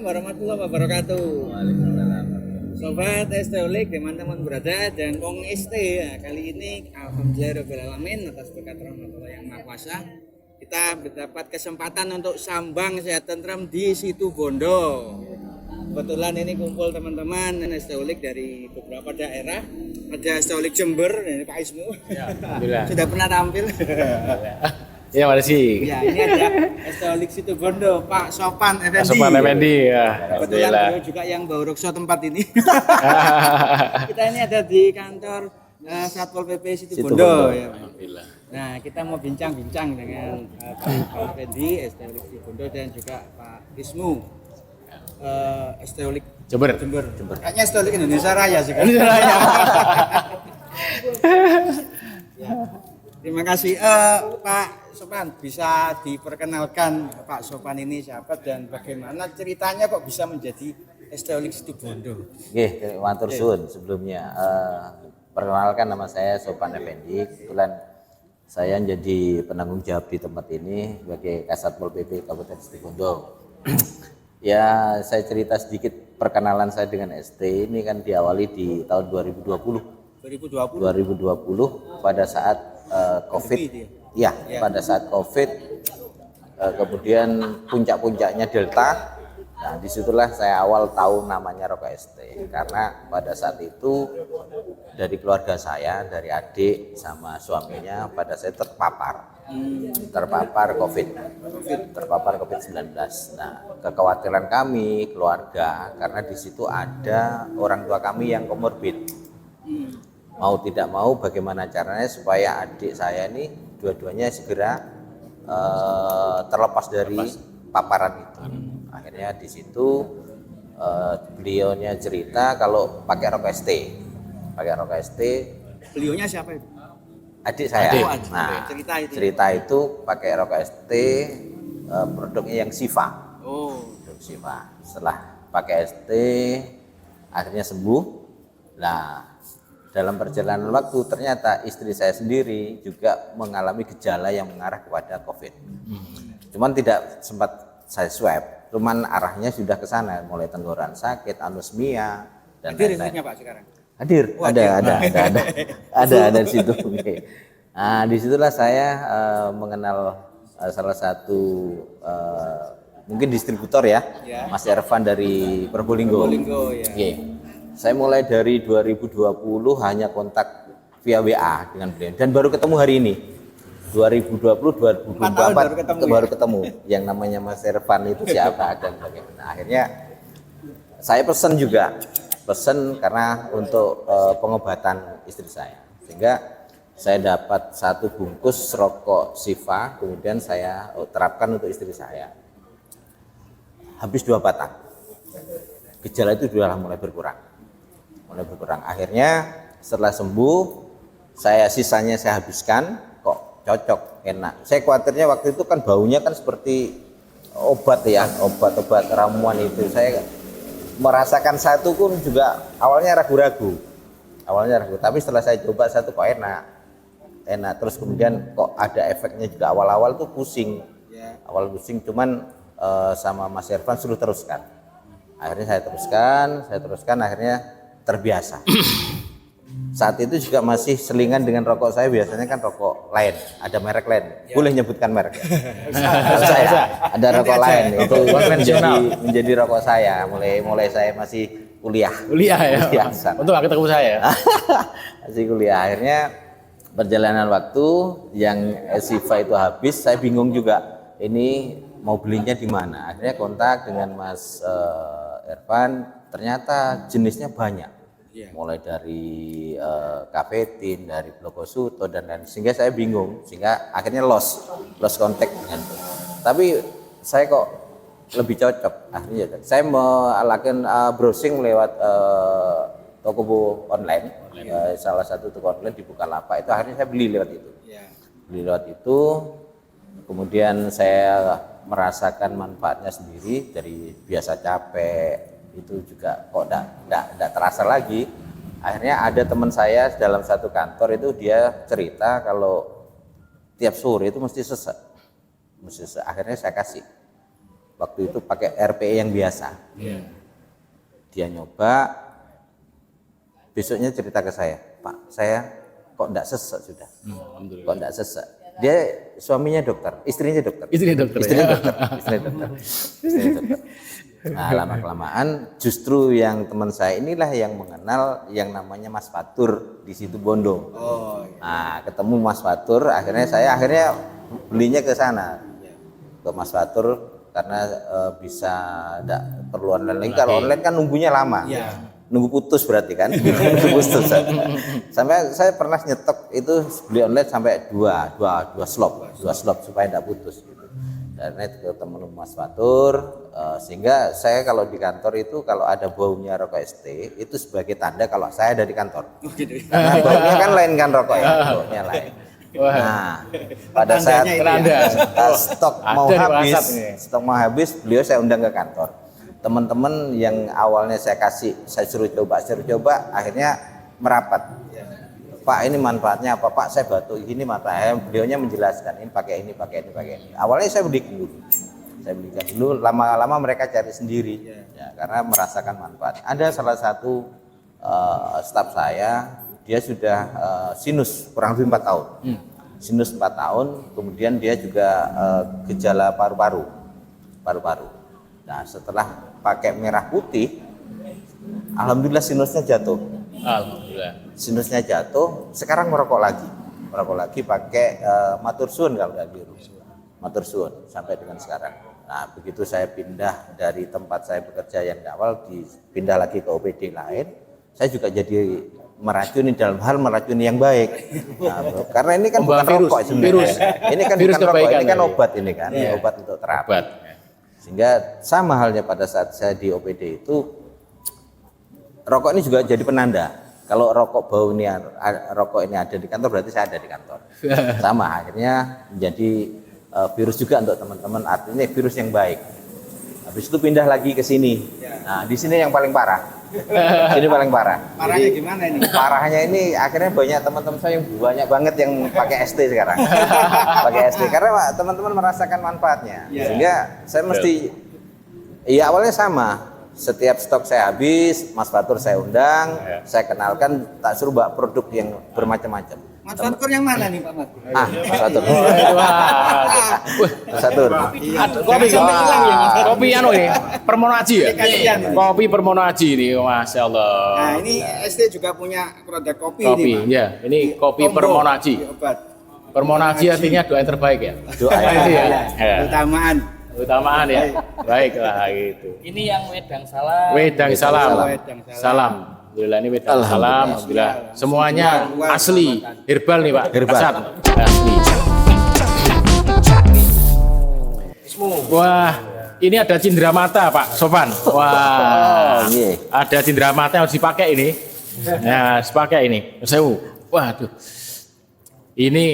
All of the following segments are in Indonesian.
Assalamualaikum warahmatullahi wabarakatuh. Waalaikumsalam. Sobat Esteolik teman-teman berada dan Wong ST ya. Kali ini alhamdulillahirobbilalamin atas berkat rahmat Allah yang Maha Kuasa kita mendapat kesempatan untuk sambang sehat tentrem di Situ Bondo. Kebetulan ini kumpul teman-teman Esteolik dari beberapa daerah. Ada Esteolik Jember, ini Pak Ismu. Ya, alhamdulillah. Sudah pernah tampil. Ya, makasih. Ya, ini ada Esteolik Situ Bondo, Pak Sopan Effendi. Sopan Effendi, ya. Kebetulan Alhamdulillah. beliau juga yang bawa rukso tempat ini. Kita ini ada di kantor Satpol PP Situ Bondo. Ya. Alhamdulillah. Nah, kita mau bincang-bincang dengan Pak Effendi, Esteolik Situ Bondo dan juga Pak Ismu, Esteolik Jember. Jember. Kayaknya Esteolik Indonesia Raya sih kan. Ya. Terima kasih Pak Sopan, bisa diperkenalkan Pak Sopan ini siapa dan bagaimana ceritanya kok bisa menjadi Esteolik Situ Bondo? Oke, matur suwun sebelumnya. Perkenalkan, nama saya Sopan Effendi. Kebetulan saya jadi penanggung jawab di tempat ini sebagai Kasatpol PP Kabupaten Situ Bondo. Ya, saya cerita sedikit perkenalan saya dengan ST ini kan diawali di tahun 2020 pada saat COVID. Ya, pada saat COVID, kemudian puncak-puncaknya Delta. Nah, disitulah saya awal tahu namanya Rokok ST, karena pada saat itu dari keluarga saya, dari adik sama suaminya, pada saya terpapar COVID-19. Nah, kekhawatiran kami keluarga karena di situ ada orang tua kami yang komorbid. Mau tidak mau bagaimana caranya supaya adik saya ini dua-duanya segera terlepas dari paparan itu. Akhirnya di situ beliaunya cerita kalau pakai Rokok ST. Beliaunya siapa itu? Adik saya. Adik. Nah, cerita itu pakai Rokok ST, produknya yang Siva. Produk Siva. Setelah pakai ST akhirnya sembuh. Nah, dalam perjalanan waktu ternyata istri saya sendiri juga mengalami gejala yang mengarah kepada COVID. Cuman tidak sempat saya swab, cuman arahnya sudah ke sana, mulai tenggorokan sakit, anosmia dan lain-lain. Pak sekarang? Hadir, ada di situ. Nah, disitulah saya mengenal salah satu mungkin distributor ya, Mas Ervan dari Probolinggo. Ya. Saya mulai dari 2020 hanya kontak via WA dengan beliau dan baru ketemu hari ini. 2020 2024 baru ketemu yang namanya Mas Ervan itu siapa dan bagaimana. Akhirnya saya pesan karena untuk pengobatan istri saya, sehingga saya dapat 1 bungkus rokok Siva, kemudian saya terapkan untuk istri saya. Habis 2 batang, gejala itu sudah mulai berkurang. Akhirnya setelah sembuh, sisanya saya habiskan, kok cocok, enak. Saya khawatirnya waktu itu kan baunya kan seperti obat obat ramuan itu. Saya merasakan satu pun juga awalnya ragu-ragu, tapi setelah saya coba satu kok enak. Terus kemudian kok ada efeknya juga. Awal-awal tuh pusing, cuman sama Mas Irfan suruh teruskan. Akhirnya saya teruskan, akhirnya terbiasa. Saat itu juga masih selingan dengan rokok saya, biasanya kan rokok lain, ada merek lain. Boleh nyebutkan merek? Saya ada rokok lain itu menjadi rokok saya mulai saya masih kuliah ya. Untuk ketemu saya. Masih kuliah. Akhirnya perjalanan waktu yang Siva itu habis, saya bingung juga ini mau belinya di mana. Akhirnya kontak dengan Mas Ervan, ternyata jenisnya banyak, mulai dari Kafetin, dari Blokosuto dan lain, sehingga saya bingung, sehingga akhirnya lost kontak dengan. Tapi saya kok lebih cocok. Akhirnya saya melakukan browsing lewat toko online, salah satu toko online di Bukalapak itu. Akhirnya saya beli lewat itu. Kemudian saya merasakan manfaatnya sendiri, dari biasa capek itu juga kok enggak terasa lagi. Akhirnya ada teman saya dalam satu kantor itu, dia cerita kalau tiap sore itu mesti sesak. Akhirnya saya kasih waktu itu pakai RPE yang biasa. Dia nyoba, besoknya cerita ke saya, Pak, saya kok enggak sesek sudah. Alhamdulillah. Kok enggak sesek. Dia suaminya dokter, istrinya dokter. Istri dokter. Istrinya Ya. dokter. Istrinya dokter. Istrinya dokter. Nah, lama-kelamaan justru yang teman saya inilah yang mengenal yang namanya Mas Fatur di situ Bondo. Oh, iya. Nah, ketemu Mas Fatur, akhirnya saya belinya ke sana. Ke Mas Fatur karena bisa enggak perlu online lagi. Kalau online kan nunggunya lama. Iya. Nunggu putus berarti kan. Nunggu putus. Sampai saya pernah nyetok itu beli online sampai dua slot supaya enggak putus gitu. Dan itu ketemu Mas Fatur, sehingga saya kalau di kantor itu kalau ada baunya rokok ST itu sebagai tanda kalau saya ada di kantor. Oh, gitu. Karena baunya kan lain kan rokok ya, baunya lain. Wah. Nah, pada saat Tanda. stok mau Ada di habis, WhatsApp ini. stok mau habis, beliau saya undang ke kantor. Teman-teman yang awalnya saya suruh coba, akhirnya merapat. Pak, ini manfaatnya apa? Pak, saya batuk ini manfaatnya. Beliaunya menjelaskan ini pakai ini. Awalnya saya belikan dulu. Lama-lama mereka cari sendiri, ya, karena merasakan manfaat. Ada salah satu staf saya, dia sudah sinus kurang lebih 4 tahun. Sinus 4 tahun, kemudian dia juga gejala paru-paru. Nah, setelah pakai merah putih, alhamdulillah sinusnya jatuh. Alhamdulillah. Sinusnya jatuh, sekarang merokok lagi pakai matur suwun kalau nggak keliru, matur suwun sampai dengan sekarang. Nah, begitu saya pindah dari tempat saya bekerja yang awal, pindah lagi ke OPD lain, saya juga jadi meracuni dalam hal meracuni yang baik. Nah, karena ini kan bukan virus, rokok sebenarnya. Ini kan virus bukan rokok, kebaikan ini kan ya. obat ini kan, obat untuk terapi. Obat. Sehingga sama halnya pada saat saya di OPD itu, rokok ini juga jadi penanda. Kalau rokok bau ini, rokok ini ada di kantor, berarti saya ada di kantor. Sama, akhirnya menjadi virus juga untuk teman-teman. Artinya virus yang baik. Habis itu pindah lagi ke sini. Nah, di sini yang paling parah. Ini paling parah. Parahnya gimana ini? Parahnya ini akhirnya banyak teman-teman saya yang banyak banget yang pakai ST sekarang. Pakai ST karena teman-teman merasakan manfaatnya. Sehingga saya mesti, ya awalnya sama. Setiap stok saya habis, Mas Fatur saya undang, saya kenalkan, tak suruh bawa produk yang bermacam-macam. Mas Fatur yang mana nih Pak Mas? Mas Fatur. Mas Fatur. Kopi sampai hilang ya, Mas. Kopi anu ini Permono Aji ya? Kasihan. Kopi Permono Aji ini, Masya Allah. Nah, ini ST juga punya produk kopi Kopi, nih, Pak. ya. Ini kopi Combo, Permono Aji. obat. Permono Aji artinya doa yang terbaik ya? Doa yang Itu ya? Ya. Utamaan. Utamaan ya. Baiklah gitu. Ini yang wedang salam. Wedang salam. Wedang salam. Salam. Alhamdulillah ini wedang salam. Alhamdulillah. Alhamdulillah. Semuanya asli, herbal nih Pak. Herbal. Asal. Asli. Wah, ini ada cindera mata Pak Sofan. Wah, Oh, iya. ada cindera mata yang harus dipakai ini. Nah, harus pakai ini. Sewu. Waduh. Ini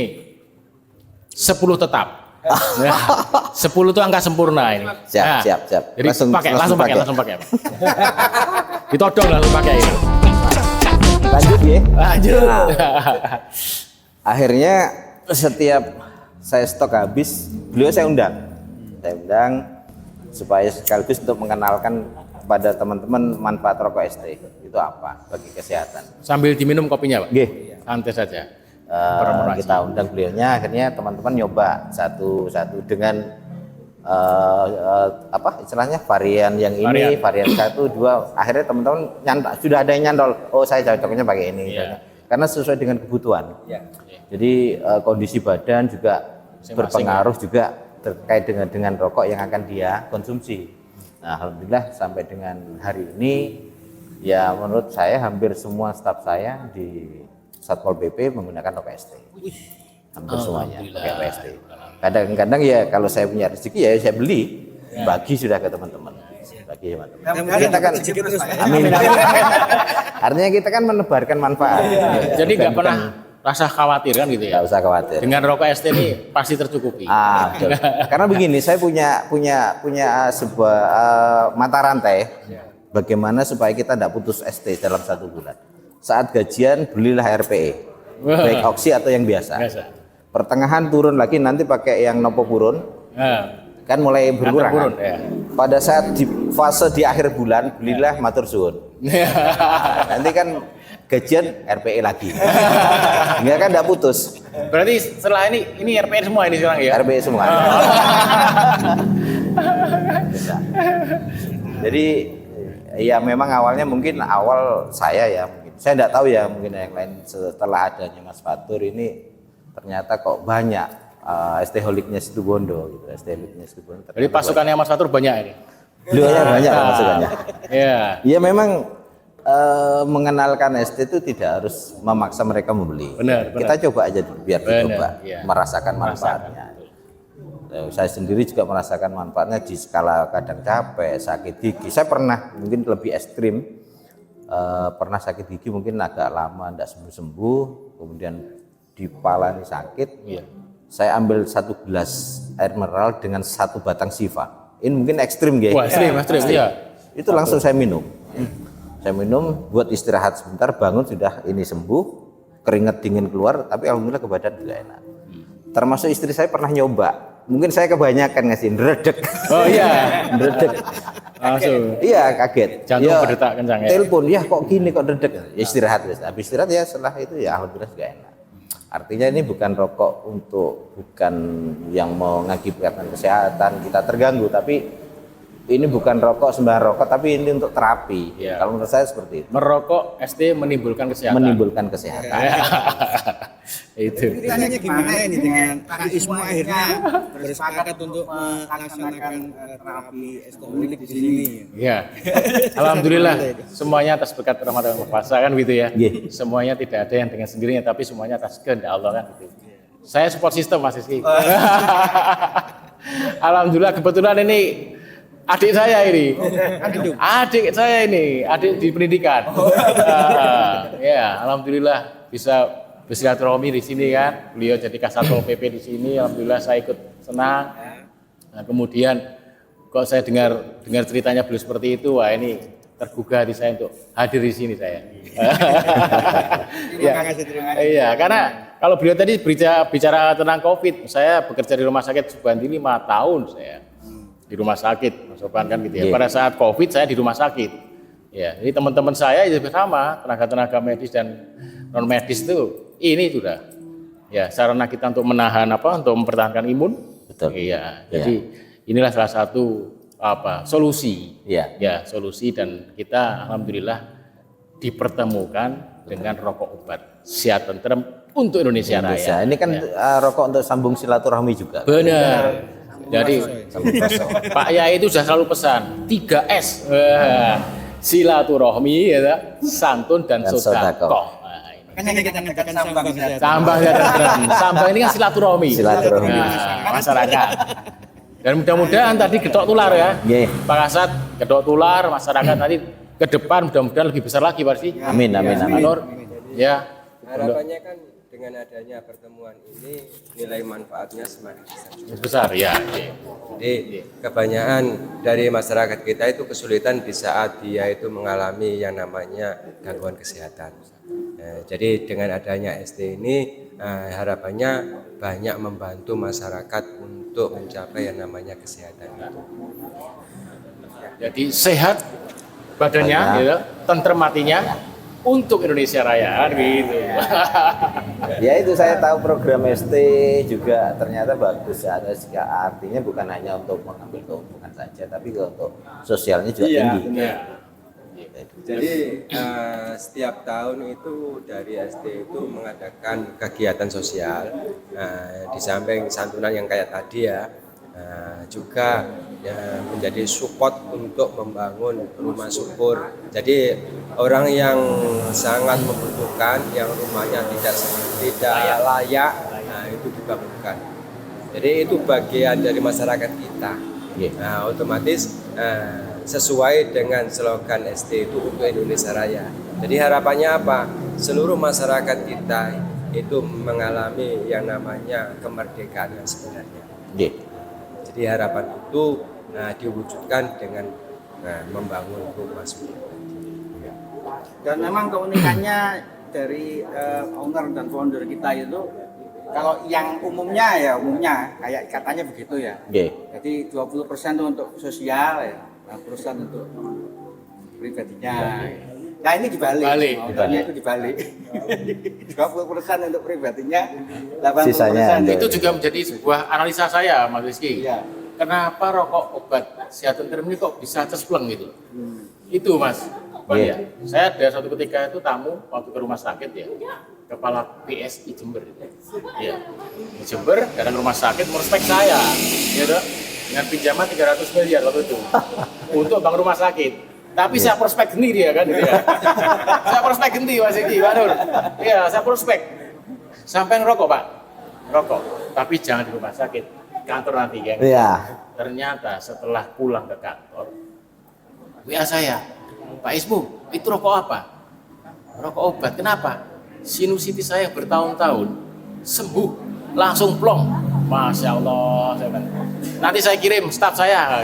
10 tetap. Nah, 10 itu angka sempurna ini. Siap. Jadi langsung pakai. Ditodong langsung pakai ini. Lanjut ya. Lanjut. Akhirnya setiap saya stok habis, beliau saya undang supaya sekaligus untuk mengenalkan kepada teman-teman manfaat rokok ST itu apa bagi kesehatan. Sambil diminum kopinya Pak. Nggih. Santai saja. Kita undang beliaunya, akhirnya teman-teman nyoba satu-satu dengan apa istilahnya varian yang ini, varian 1, 2. Akhirnya teman-teman sudah ada yang nyantol. Oh, saya cocoknya pakai ini. Iya. Karena sesuai dengan kebutuhan. Jadi kondisi badan juga berpengaruh juga terkait dengan rokok yang akan dia konsumsi. Nah, alhamdulillah sampai dengan hari ini ya menurut saya hampir semua staf saya di Satpol PP menggunakan rokok ST. Hampir semuanya pakai rokok ST. Kadang-kadang ya kalau saya punya rezeki ya saya beli, bagi sudah ke teman-teman. Bagi teman-teman. Kita kan amin. Artinya kita kan menebarkan manfaat. Jadi nggak pernah rasa khawatir kan gitu ya. Nggak usah khawatir. Dengan rokok ST ini pasti tercukupi. Betul. Karena begini, saya punya sebuah mata rantai. Bagaimana supaya kita tidak putus ST dalam 1 bulan. Saat gajian belilah RPE, baik oksi atau yang biasa. Pertengahan turun lagi nanti pakai yang nopo purun. kan mulai berkurang. turun, Kan? ya. Pada saat di fase di akhir bulan, belilah matur suwun. Nanti kan gajian RPE lagi. Enggak kan enggak putus. Berarti setelah ini RPR semua ini sekarang ya? RPE semua. Jadi ya memang awalnya mungkin awal saya ya mungkin. Saya enggak tahu ya mungkin yang lain setelah adanya Mas Fatur ini ternyata kok banyak ST-holiknya Situbondo gitu, ST-holiknya Situbondo. Jadi pasukannya Mas Fatur banyak ini. Beliaunya banyak pasukannya. Iya. Ya memang mengenalkan ST itu tidak harus memaksa mereka membeli. Benar. Kita coba aja dulu, biar dicoba iya. merasakan manfaatnya. Saya sendiri juga merasakan manfaatnya di skala kadang capek, sakit gigi. Saya pernah mungkin lebih ekstrim, pernah sakit gigi mungkin agak lama tidak sembuh-sembuh, kemudian di kepala ini sakit. Iya. Saya ambil 1 gelas air mineral dengan 1 batang sifa. Ini mungkin ekstrim, guys. Wah, ekstrim, iya. Itu langsung saya minum. Saya minum buat istirahat sebentar, bangun sudah ini sembuh, keringat dingin keluar, tapi alhamdulillah ke badan juga enak. Termasuk istri saya pernah nyoba, mungkin saya kebanyakan ngasih ndredeg. Oh iya, Ndredeg. langsung. Iya kaget. Jantung Ya, berdetak kencang ya. Telepon, ya kok gini kok ndredeg. Ya istirahat, habis istirahat ya setelah itu ya alhamdulillah juga enak. Artinya ini bukan rokok bukan yang mau mengakibatkan kesehatan kita terganggu, tapi ini bukan rokok sembarang rokok, tapi ini untuk terapi. Ya. Kalau menurut saya seperti itu. Merokok ST menimbulkan kesehatan. Menimbulkan kesehatan. Itu. Ceritanya gimana ini dengan Kak Ismu akhirnya bersepakat untuk melaksanakan terapi estetik di sini? Ya, alhamdulillah semuanya atas berkat rahmat dan kuasa kan gitu ya. Yeah. Semuanya tidak ada yang dengan sendirinya, tapi semuanya atas kehendak Allah kan gitu. Saya support system Mas Rizky. Alhamdulillah kebetulan ini adik saya ini, adik di pendidikan. Ya, alhamdulillah bisa bersilaturahmi di sini kan. Beliau jadi Kasatpol PP di sini, alhamdulillah saya ikut senang. Nah, kemudian kok saya dengar ceritanya beliau seperti itu, wah ini tergugah hati saya untuk hadir di sini saya. Terima kasih, terima kasih. Iya, karena kalau beliau tadi bicara tentang COVID, saya bekerja di rumah sakit Subandi 5 tahun saya. Di rumah sakit, Mas Sopan kan gitu ya. Yeah. Pada saat COVID saya di rumah sakit. Ya, jadi teman-teman saya juga sama, tenaga-tenaga medis dan non medis itu ini sudah ya sarana kita untuk menahan untuk mempertahankan imun. Betul. Iya. Jadi inilah salah satu solusi. Iya. Ya, solusi dan kita alhamdulillah dipertemukan dengan rokok obat sehat tentrem untuk Indonesia Raya. Ini kan rokok untuk sambung silaturahmi juga. Benar. Jadi Pak Yai itu sudah selalu pesan 3S, silaturahmi, ya, santun dan sedekah. Kan yang kita nyatakan sambang kesehatan. Sambang ini kan silaturahmi. Masyarakat. Dan mudah-mudahan tadi gedok tular ya. Yeah. Pak Kasat gedok tular masyarakat tadi ke depan mudah-mudahan lebih besar lagi Pak Rizky. Amin. Ya. Harapannya kan dengan adanya pertemuan ini nilai manfaatnya semakin Besar besar. ya. Jadi kebanyakan dari masyarakat kita itu kesulitan di saat dia itu mengalami yang namanya gangguan kesehatan. Jadi dengan adanya ST ini harapannya banyak membantu masyarakat untuk mencapai yang namanya kesehatan itu. Jadi sehat badannya, ya, tentrem hatinya untuk Indonesia Raya gitu. Ya itu saya tahu program ST juga ternyata bagus. Artinya bukan hanya untuk mengambil keuntungan saja, tapi untuk sosialnya juga tinggi. Benar. Jadi setiap tahun itu dari ST itu mengadakan kegiatan sosial. Di samping santunan yang kayak tadi ya, juga menjadi support untuk membangun rumah syukur. Jadi orang yang sangat membutuhkan, yang rumahnya tidak layak, itu dibangunkan. Jadi itu bagian dari masyarakat kita. Nah, otomatis sesuai dengan slogan ST itu untuk Indonesia Raya. Jadi harapannya apa? Seluruh masyarakat kita itu mengalami yang namanya kemerdekaan yang sebenarnya. Jadi harapan itu diwujudkan dengan membangun rumah syukur. Dan memang keunikannya dari owner dan founder kita itu Kalau yang umumnya kayak katanya begitu ya. Oke. Jadi 20% itu untuk sosial ya, 20% untuk pribadinya. Nah ini dibalik. Maunya itu dibalik. 20% untuk pribadinya, 80% Sisanya untuk- Itu juga menjadi sebuah analisa saya, Mas Rizky. Iya. Kenapa rokok obat sehatun ini kok bisa cespleng gitu? Itu Mas. Bang, Iya. ya. Saya ada suatu ketika itu tamu waktu ke rumah sakit ya, kepala PSI Jember. Ya. Di Jember datang ke rumah sakit merespek saya, ya toh, dengan pinjaman 300 miliar waktu itu untuk bangun rumah sakit. Tapi saya prospek sendiri ya kan gitu ya. Saya prospek sendiri Mas Eki, Pak Nur. Iya, saya prospek. Sampai ngerokok Pak, rokok. Tapi jangan di rumah sakit, kantor nanti kan. Iya. Ternyata setelah pulang ke kantor, WA saya, Pak Ismu, itu rokok apa? Rokok obat. Kenapa? Sinusitis saya bertahun-tahun sembuh, langsung plong. Masya Allah, saya bilang, nanti saya kirim staf saya.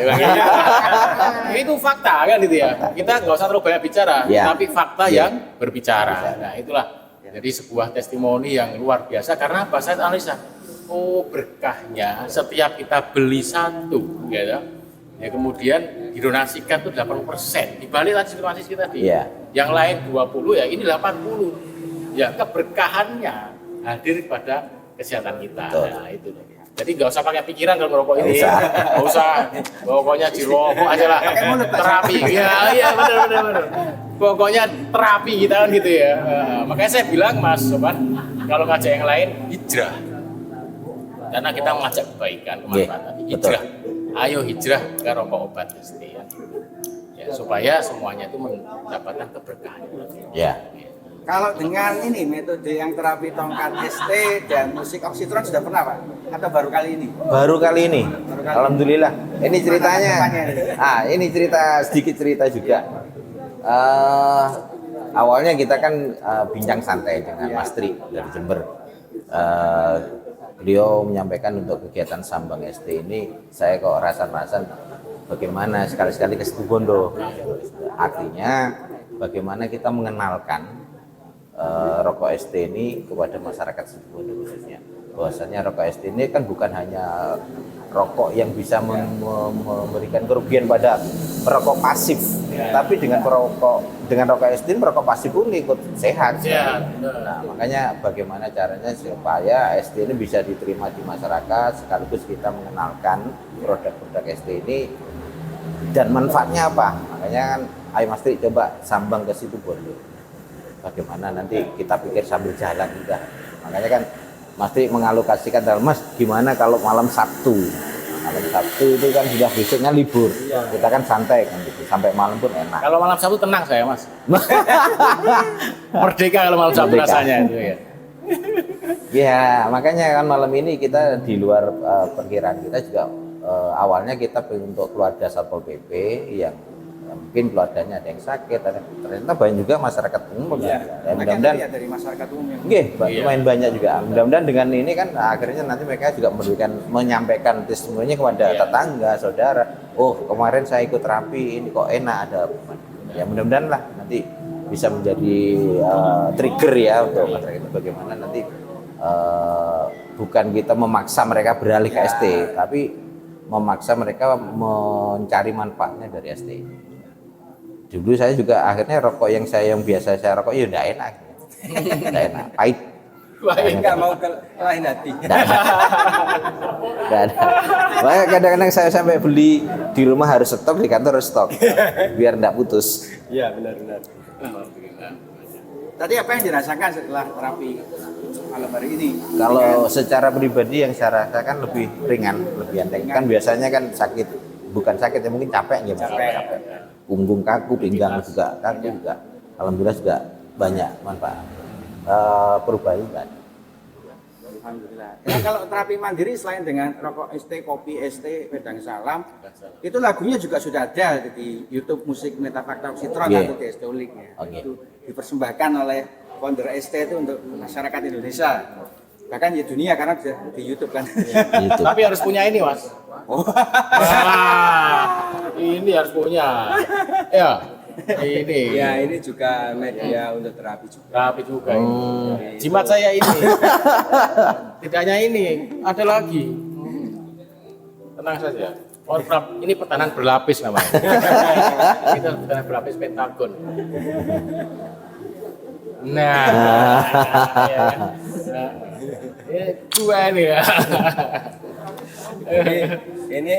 Itu fakta kan gitu ya. Kita nggak usah terlalu banyak bicara, Ya. tapi fakta yang berbicara. Nah itulah. Jadi sebuah testimoni yang luar biasa karena apa? Saya analisa. Oh berkahnya setiap kita beli satu, gitu. Ya kemudian didonasikan itu 80%. Dibalik tadi donasi kita tadi. Iya. Yang lain 20 ya ini 80. Ya keberkahannya hadir pada kesehatan kita. Betul. Nah itu. Jadi nggak usah pakai pikiran kalau merokok ini. Nggak usah. Nggak usah. Pokoknya dirokok aja lah. Terapi. Iya benar. Pokoknya terapi kita kan gitu ya. Makanya saya bilang Mas Sobat, kalau ngajak yang lain hijrah. Karena kita mengajak kebaikan, kemanfaatan. Hijrah. Ayo hijrah ke rokok obat ST ya, supaya semuanya itu mendapatkan keberkahan. Ya. Kalau dengan ini metode yang terapi tongkat ST dan musik oksitron sudah pernah Pak? Atau baru kali ini? Baru kali ini. Alhamdulillah. Ini ceritanya. Ini sedikit cerita juga. Awalnya kita kan bincang santai dengan Mas Tri dari Jember. Beliau menyampaikan untuk kegiatan Sambang ST ini, saya kok rasa-rasa bagaimana sekali-sekali ke Situ Bondo. Artinya bagaimana kita mengenalkan rokok ST ini kepada masyarakat Situ Bondo khususnya. Bahwasanya rokok ST ini kan bukan hanya rokok yang bisa memberikan kerugian pada perokok pasif, tapi dengan rokok ST ini perokok pasif pun ikut sehat. Nah, makanya bagaimana caranya supaya ST ini bisa diterima di masyarakat, sekaligus kita mengenalkan produk-produk ST ini dan manfaatnya apa. Makanya kan, ayo Mas Tri coba sambang ke Situ Bondo. Bagaimana nanti kita pikir sambil jalan udah. Makanya kan Mas Tri mengalokasikan, Mas gimana kalau malam Sabtu? Malam Sabtu itu kan sudah besoknya libur, kita kan santai kan gitu, sampai malam pun enak. Kalau malam Sabtu tenang saya Mas. Merdeka kalau malam Sabtu Merdeka. rasanya itu ya. Ya makanya kan malam ini kita di luar perkiraan kita juga awalnya kita untuk keluarga Satpol PP yang mungkin keluarganya ada yang sakit, ternyata banyak juga masyarakat umum ya. Dan mudah-mudahan dari masyarakat umum yang lumayan banyak juga. Mudah-mudahan dengan ini kan akhirnya nanti mereka juga menyampaikan testimoninya kepada tetangga, saudara. Oh kemarin saya ikut terapi, ini kok enak ada. Ya mudah-mudahan lah nanti bisa menjadi trigger ya untuk masyarakat itu bagaimana nanti bukan kita memaksa mereka beralih ke ST, tapi memaksa mereka mencari manfaatnya dari ST. Dulu saya juga akhirnya rokok yang biasa saya rokok ya udah enak. Udah enak, pahit. nggak mau kelahin hati. Nggak ada. Makanya kadang-kadang saya sampai beli di rumah harus stok, di kantor harus stok. Biar enggak putus. Iya benar-benar. Tadi apa yang dirasakan setelah terapi malam hari ini? Kalau secara pribadi yang saya rasakan lebih ringan, lebih enteng. Kan biasanya kan sakit, bukan sakit ya mungkin capek ya, capek. Punggung kaku, pinggang juga kaku juga. Alhamdulillah juga banyak manfaat. Perubahan juga. Alhamdulillah. Ya, kalau terapi mandiri selain dengan rokok ST, kopi ST, wedang salam, itu lagunya juga sudah ada di YouTube musik Metafakta Oksitron atau di ST Ulik ya. Itu dipersembahkan oleh founder ST itu untuk masyarakat Indonesia. Bahkan di dunia karena di YouTube kan. Gitu. Tapi harus punya ini Mas. Ini harus punya. Ya. Ini. Ya, ini juga media untuk terapi juga. Terapi juga ini. Jimat saya ini. Tidak hanya ini, ada lagi. Tenang saja. Ini pertahanan berlapis namanya. Kita pertahanan berlapis pentagon. Nah, ya. Dua ini ya. Ini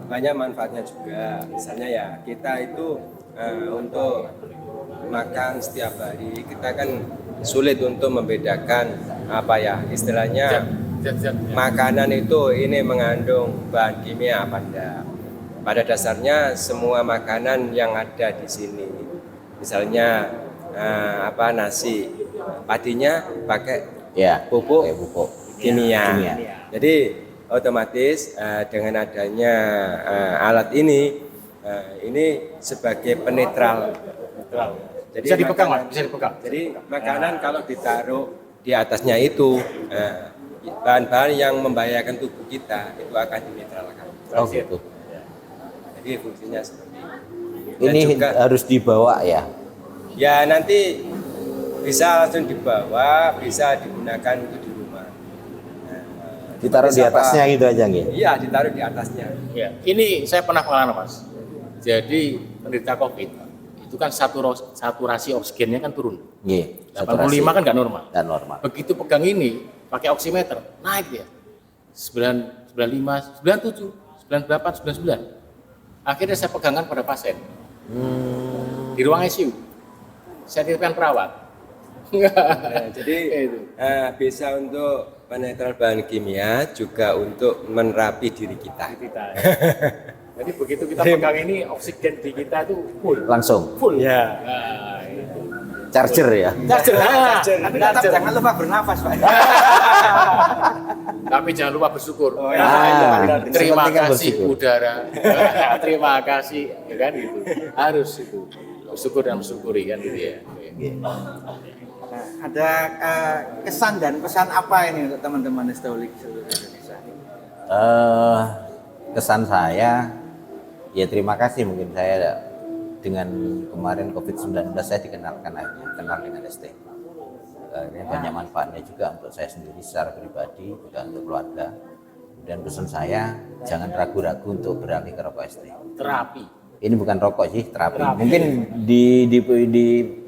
banyak manfaatnya juga. Misalnya ya kita itu untuk makan setiap hari kita kan sulit untuk membedakan apa ya istilahnya makanan itu ini mengandung bahan kimia apa enggak. Pada dasarnya semua makanan yang ada di sini, misalnya nasi, padinya pakai pupuk kimia. Jadi otomatis dengan adanya alat ini sebagai penetral. Jadi Bisa dipegang, Mas. Bisa dipegang. Jadi makanan kalau ditaruh di atasnya itu bahan-bahan yang membahayakan tubuh kita itu akan dinetralkan. Oh gitu. Jadi fungsinya seperti itu. Dan Ini juga, harus dibawa ya. ya nanti bisa langsung dibawa, bisa digunakan untuk di rumah. Ditaruh di atasnya gitu aja nggih. Iya, ditaruh di atasnya. Ya. Ini saya pernah pengalaman, Mas. Jadi penderita COVID itu kan saturasi oksigennya kan turun. Nggih. 85 kan nggak normal. Dan normal. Begitu pegang ini pakai oximeter naik dia 95, 97, 98, 99. Akhirnya saya pegangkan pada pasien di ruang ICU. Saya titipkan perawat. Jadi bisa untuk penetral bahan kimia juga untuk menerapi diri kita. Jadi begitu kita pegang ini oksigen di kita itu Langsung. full. Ya. Nah, itu. Charger ya. Charger. Tapi tetap jangan lupa bernafas, Pak. Tapi jangan lupa bersyukur. Seperti Terima kan kasih bersyukur. udara. Terima kasih, ya kan gitu. Harus itu. Bersyukur dan bersyukuri kan gitu ya. Nah, ada kesan dan pesan apa ini untuk teman-teman Esteholik seluruh Indonesia? Kesan saya ya terima kasih, mungkin saya dengan kemarin COVID-19 saya dikenalkan akhirnya kenal dengan ST. Ini banyak manfaatnya juga untuk saya sendiri secara pribadi, juga untuk keluarga. Dan pesan saya jangan ragu-ragu untuk beralih ke rokok ST. Terapi. Ini bukan rokok sih, terapi. Mungkin di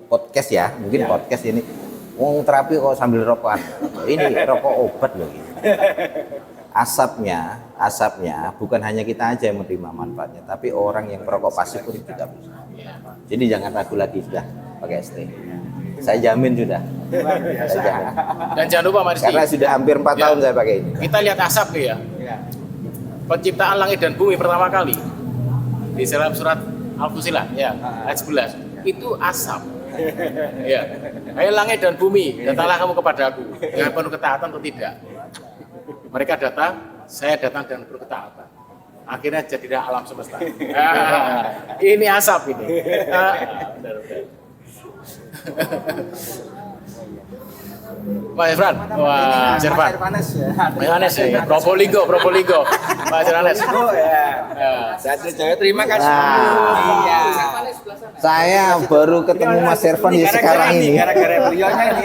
podcast ya, mungkin podcast ini terapi kok sambil rokokan. Ini rokok obat loh gitu. Asapnya bukan hanya kita aja yang menerima manfaatnya, tapi orang yang perokok pasif pun juga bisa. Jadi jangan ragu lagi, sudah pakai ST. Saya jamin sudah. Saya jamin. Dan jangan lupa Mas Karena sudah hampir 4 tahun saya pakai ini. Kita lihat asap tuh ya. Penciptaan langit dan bumi pertama kali di dalam surat Al-Fusilat ya, ayat 11. Itu asap. Ya. Hai langit dan bumi, datanglah kamu kepadaku dengan penuh ketaatan atau tidak. Mereka datang, saya datang dengan penuh ketaatan. Akhirnya jadilah alam semesta. Ini asap ini. Mas Irfan, wah, Mas Irfan. Panas ya. Mas Anes ya, Probolinggo. Mas Anes. Satu Jawa, terima kasih. Iya. Saya baru ketemu Mas Irfan ya sekarang ini. Gara-gara beliaunya ini.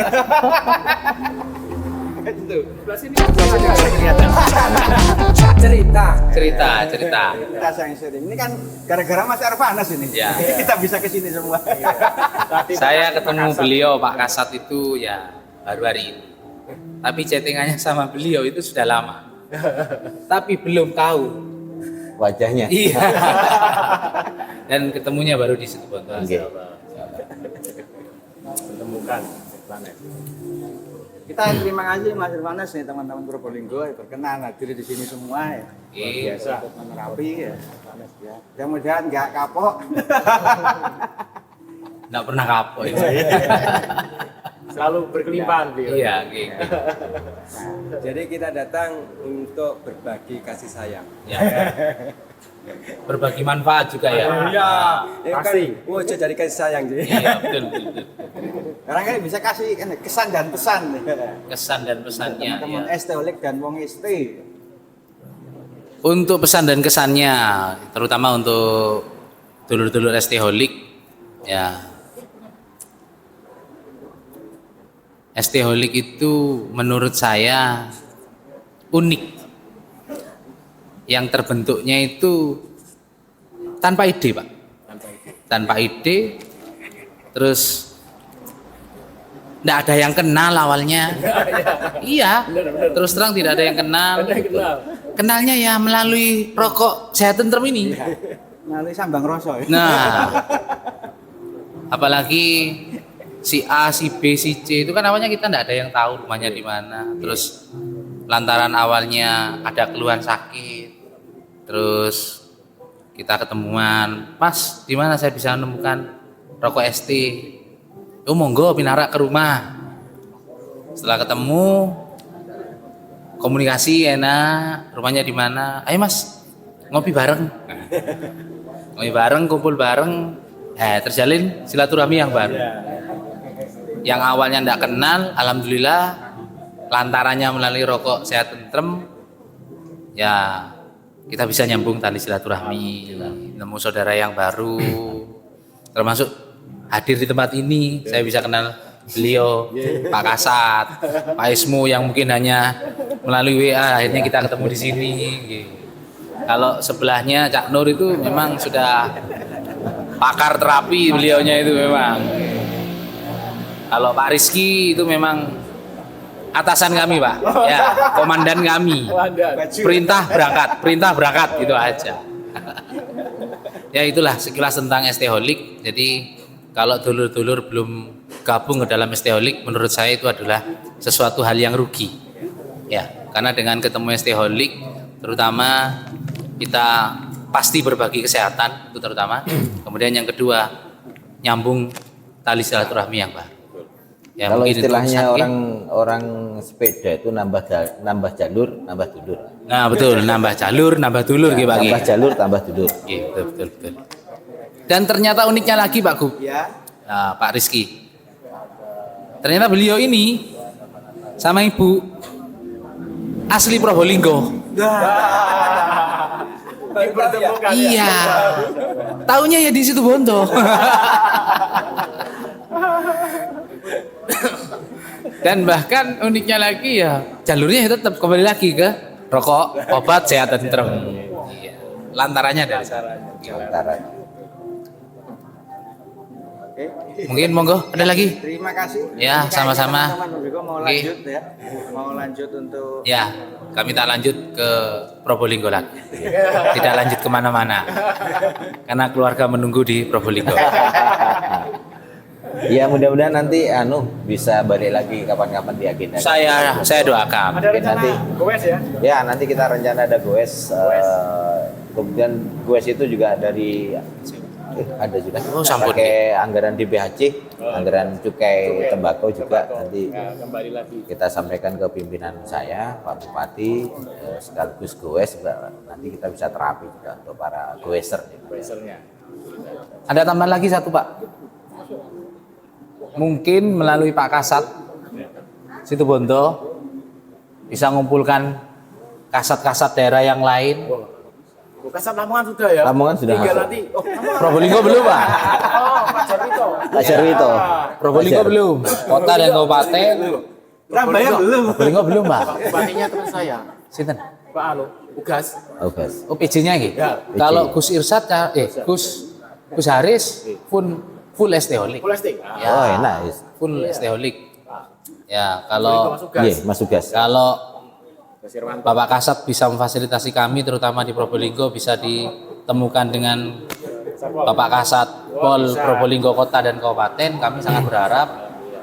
cerita Kita sayang sering. Ini kan gara-gara Mas Arfanas ini. Ya. Jadi kita bisa ke sini semua. saya ketemu beliau Pak Kasat itu ya baru hari ini, tapi chattingannya sama beliau itu sudah lama, tapi belum tahu Wajahnya. iya dan ketemunya baru di situ Bonto. Oke. Menemukan planet. Kita terima kasih Mas Irfanas nih teman-teman Probolinggo berkenan hadir di sini semua ya. Iya. Biasa untuk menerapi ya. Ya. Mudah-mudahan nggak kapok. Nggak pernah kapok ya. Selalu berkelimpahan beliau. Iya, gitu. Jadi kita datang untuk berbagi kasih sayang. Ya. Berbagi manfaat juga ya. Iya, Pasti. Kan, wujud dari kasih sayang jadi. Iya, betul. Sekarang kan bisa kasih kan, kesan dan pesan nih. Kesan dan pesannya. Teman-teman Ya. Esteholik dan Wong ST. Untuk pesan dan kesannya, terutama untuk dulur-dulur Esteholik, Ya, ST-Holic itu menurut saya unik. Yang terbentuknya itu tanpa ide, Pak. Tanpa ide, terus tidak ada yang kenal awalnya. Iya, terus terang tidak ada yang kenal. Kenalnya ya melalui rokok Sehat Tentrem ini. Melalui Sambang Roso ya. Nah, apalagi si A, si B, si C itu kan awalnya kita tidak ada yang tahu rumahnya di mana. Terus lantaran awalnya ada keluhan sakit, terus kita ketemuan, Mas, di mana saya bisa menemukan rokok ST? Oh monggo pinarak ke rumah. Setelah ketemu, komunikasi enak, rumahnya di mana? Ayo Mas, ngopi bareng. Ngopi bareng, kumpul bareng, terjalin silaturahmi yang baru. Yang awalnya tidak kenal, alhamdulillah lantarannya melalui rokok Sehat Tentrem, ya kita bisa nyambung tali silaturahmi, nemu saudara yang baru, termasuk hadir di tempat ini. Saya bisa kenal beliau, Pak Kasat, Pak Ismu yang mungkin hanya melalui WA, akhirnya kita ketemu di sini. Kalau sebelahnya Cak Nur itu memang sudah pakar terapi beliaunya itu memang. Kalau Pak Rizky itu memang atasan kami, Pak. Ya, komandan kami. Perintah berangkat gitu aja. Ya itulah sekilas tentang ST-Holic. Jadi kalau dulur-dulur belum gabung ke dalam ST-Holic, menurut saya itu adalah sesuatu hal yang rugi. Ya, karena dengan ketemu ST-Holic, terutama kita pasti berbagi kesehatan itu terutama. Kemudian yang kedua, nyambung tali silaturahmi yang baru. Ya, kalau mungkin istilahnya itu orang sepeda itu nambah jalur, nambah dulur. Nah betul, nambah jalur, nambah dulur gitu Pak. Nambah jalur, tambah dulur. Betul. Dan ternyata uniknya lagi Pak Gub, Ya. nah, Pak Rizky. Ternyata beliau ini sama ibu asli Probolinggo. Iya. Taunya ya di situ Bondo. Dan bahkan uniknya lagi ya jalurnya tetap kembali lagi ke rokok, obat, sehat tentrem. Iya. Lantarannya dari sana. Lantaran. Mungkin monggo ada lagi? Terima kasih. Ya, Ini kayaknya sama-sama. teman-teman Probolinggo mau Oke. lanjut ya. Mau lanjut untuk Ya, kami tak lanjut ke Probolinggo lagi. Tidak lanjut kemana-mana. Karena keluarga menunggu di Probolinggo. Ya mudah-mudahan nanti bisa balik lagi kapan-kapan di agenda. Saya doakan. Mungkin nanti goes ya. ya nanti kita rencana ada goes. Kemudian goes itu juga dari ada juga Oh, sampun. pakai anggaran DBHC, anggaran cukai tembakau juga nanti kita sampaikan ke pimpinan saya Pak Bupati sekaligus goes nanti kita bisa terapi juga untuk para goeser. Ada tambahan lagi satu Pak. Mungkin melalui Pak Kasat Situbondo bisa mengumpulkan kasat-kasat daerah yang lain. Kasat Lamongan sudah ya? Lamongan sudah Tinggal masuk. nanti. Probolinggo belum Pak? Pak Jarwito. Pak Jarwito. Probolinggo Pak Jar- belum. Kota dan kabupaten. Surabaya belum. Probolinggo belum Pak. Bupatinya teman saya. Sinten? Pak Ugas. Oh, Gas. Oh PJ-nya gitu. Ya. Kalau Gus Irsad Gus Haris full ST-Holic. Full ST. Ya. Oh enak. Full ST-Holic. Ya, kalau Iya, Mas Ugas. kalau Bapak Kasat bisa memfasilitasi kami terutama di Probolinggo bisa ditemukan dengan Bapak Kasat Pol Probolinggo Kota dan Kabupaten, kami sangat berharap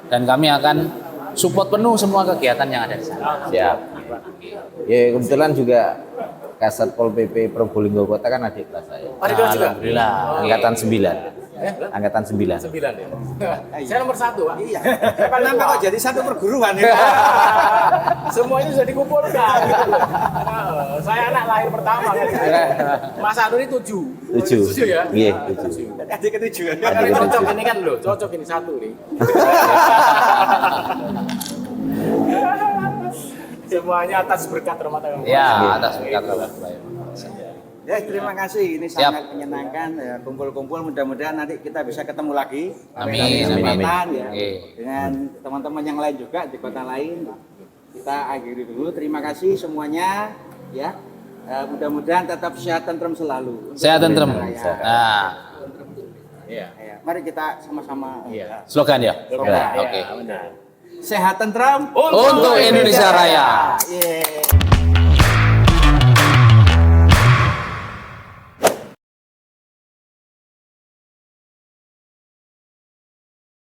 dan kami akan support penuh semua kegiatan yang ada di sana. Siap. Ya kebetulan juga Kasat Pol PP Probolinggo Kota kan adik kelas saya. Ada kelas juga? Alhamdulillah. Angkatan 9. Angkatan 9. 9 ya. Saya nomor 1 Pak. Iya. Kenapa kok jadi satu perguruan ya? Semua ini sudah dikumpulkan. Saya anak lahir pertama kan. Mas Anu ini 7. 7. 7 ya? Iya, 7. Adik ketujuh. Adik Ini ketujuh. cocok ini kan loh, cocok ini 1 nih. Semuanya atas berkat rahmat Allah. Ya, atas berkat Allah. Ya, terima kasih. Ini Siap. sangat menyenangkan ya, kumpul-kumpul. Mudah-mudahan nanti kita bisa ketemu lagi. Amin, Lain amin, kesempatan, amin. ya. Oke. Dengan teman-teman yang lain juga di kota lain. Kita akhiri dulu. Terima kasih semuanya. Ya, mudah-mudahan tetap sehat tentrem selalu. Sehat tentrem. Ya. Nah, Iya. Ya, mari kita sama-sama. Iya. slogan ya. Slogan. Oke. Benar. Sehat tentrem Untuk Indonesia Raya. Yeah.